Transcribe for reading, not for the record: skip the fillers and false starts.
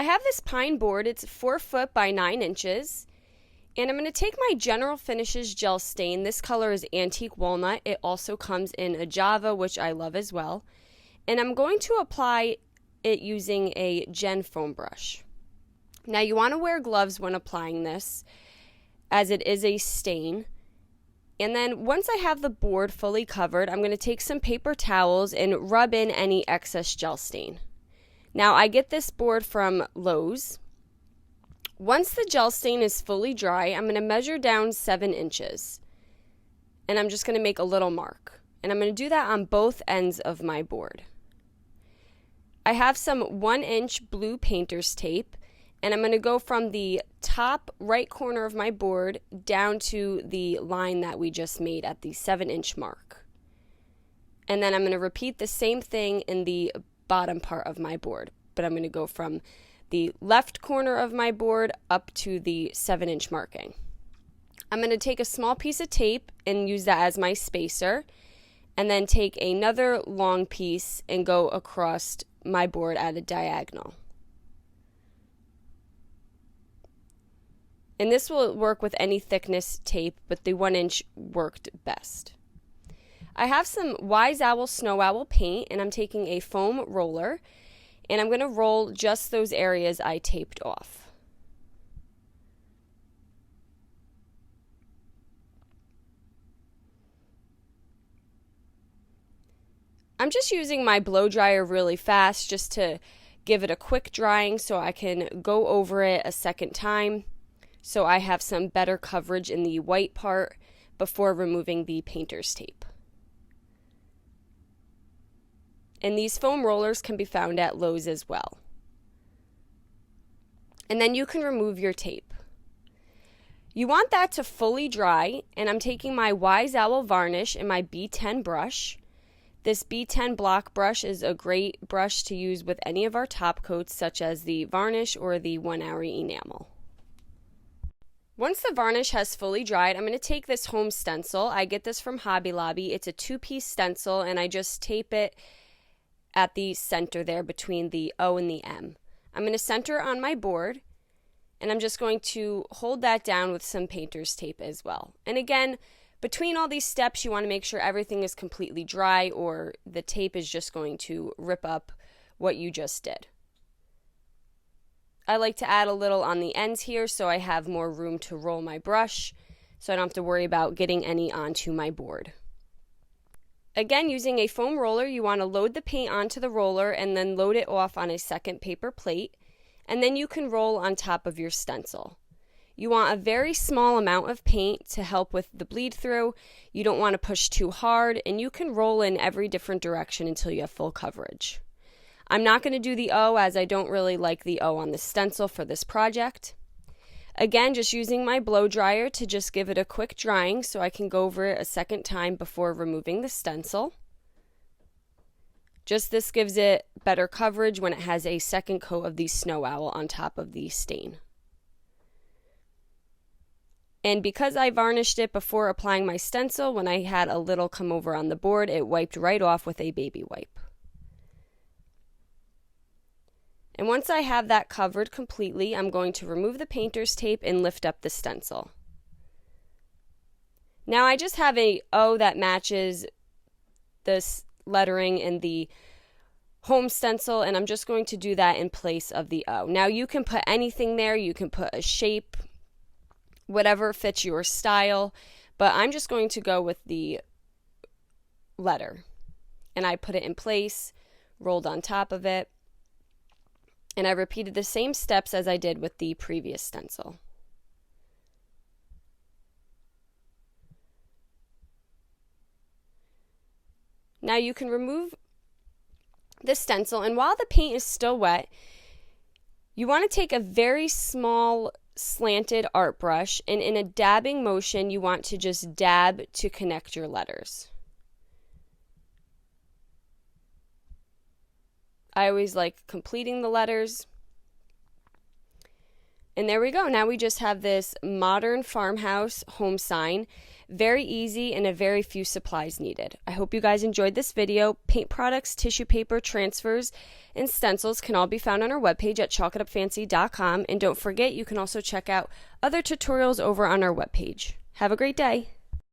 I have this pine board. It's 4 foot by 9 inches. And I'm going to take my General Finishes gel stain. This color is Antique Walnut. It also comes in a Java, which I love as well. And I'm going to apply it using a Gen foam brush. Now you want to wear gloves when applying this, as it is a stain. And then once I have the board fully covered, I'm going to take some paper towels and rub in any excess gel stain. Now I get this board from Lowe's. Once the gel stain is fully dry, I'm going to measure down 7 inches. And I'm just going to make a little mark. And I'm going to do that on both ends of my board. I have some 1-inch blue painter's tape. And I'm going to go from the top right corner of my board down to the line that we just made at the 7-inch mark. And then I'm going to repeat the same thing in the bottom part of my board. But I'm going to go from the left corner of my board up to the 7-inch marking. I'm going to take a small piece of tape and use that as my spacer, and then take another long piece and go across my board at a diagonal. And this will work with any thickness tape, but the 1-inch worked best. I have some Wise Owl Snow Owl paint, and I'm taking a foam roller, and I'm going to roll just those areas I taped off. I'm just using my blow dryer really fast just to give it a quick drying so I can go over it a second time, so I have some better coverage in the white part before removing the painter's tape. And these foam rollers can be found at Lowe's as well. And then you can remove your tape. You want that to fully dry, and I'm taking my Wise Owl varnish and my B10 brush. This B10 block brush is a great brush to use with any of our top coats, such as the varnish or the 1-hour enamel. Once the varnish has fully dried, I'm going to take this home stencil. I get this from Hobby Lobby. It's a 2-piece stencil, and I just tape it at the center there between the O and the M. I'm going to center it on my board, and I'm just going to hold that down with some painter's tape as well. And again, between all these steps, you want to make sure everything is completely dry, or the tape is just going to rip up what you just did. I like to add a little on the ends here so I have more room to roll my brush, so I don't have to worry about getting any onto my board. Again, using a foam roller, you want to load the paint onto the roller and then load it off on a second paper plate, and then you can roll on top of your stencil. You want a very small amount of paint to help with the bleed through. You don't want to push too hard, and you can roll in every different direction until you have full coverage. I'm not going to do the O, as I don't really like the O on the stencil for this project. Again, just using my blow dryer to just give it a quick drying so I can go over it a second time before removing the stencil. Just this gives it better coverage when it has a second coat of the Snow Owl on top of the stain. And because I varnished it before applying my stencil, when I had a little come over on the board, it wiped right off with a baby wipe. And once I have that covered completely, I'm going to remove the painter's tape and lift up the stencil. Now I just have a O that matches this lettering in the home stencil, and I'm just going to do that in place of the O. Now you can put anything there. You can put a shape, whatever fits your style, but I'm just going to go with the letter. And I put it in place, rolled on top of it, and I repeated the same steps as I did with the previous stencil. Now you can remove the stencil, and while the paint is still wet, you want to take a very small slanted art brush, and in a dabbing motion, you want to just dab to connect your letters. I always like completing the letters. And there we go. Now we just have this modern farmhouse home sign. Very easy and a very few supplies needed. I hope you guys enjoyed this video. Paint products, tissue paper, transfers, and stencils can all be found on our webpage at chalkitupfancy.com. And don't forget, you can also check out other tutorials over on our webpage. Have a great day.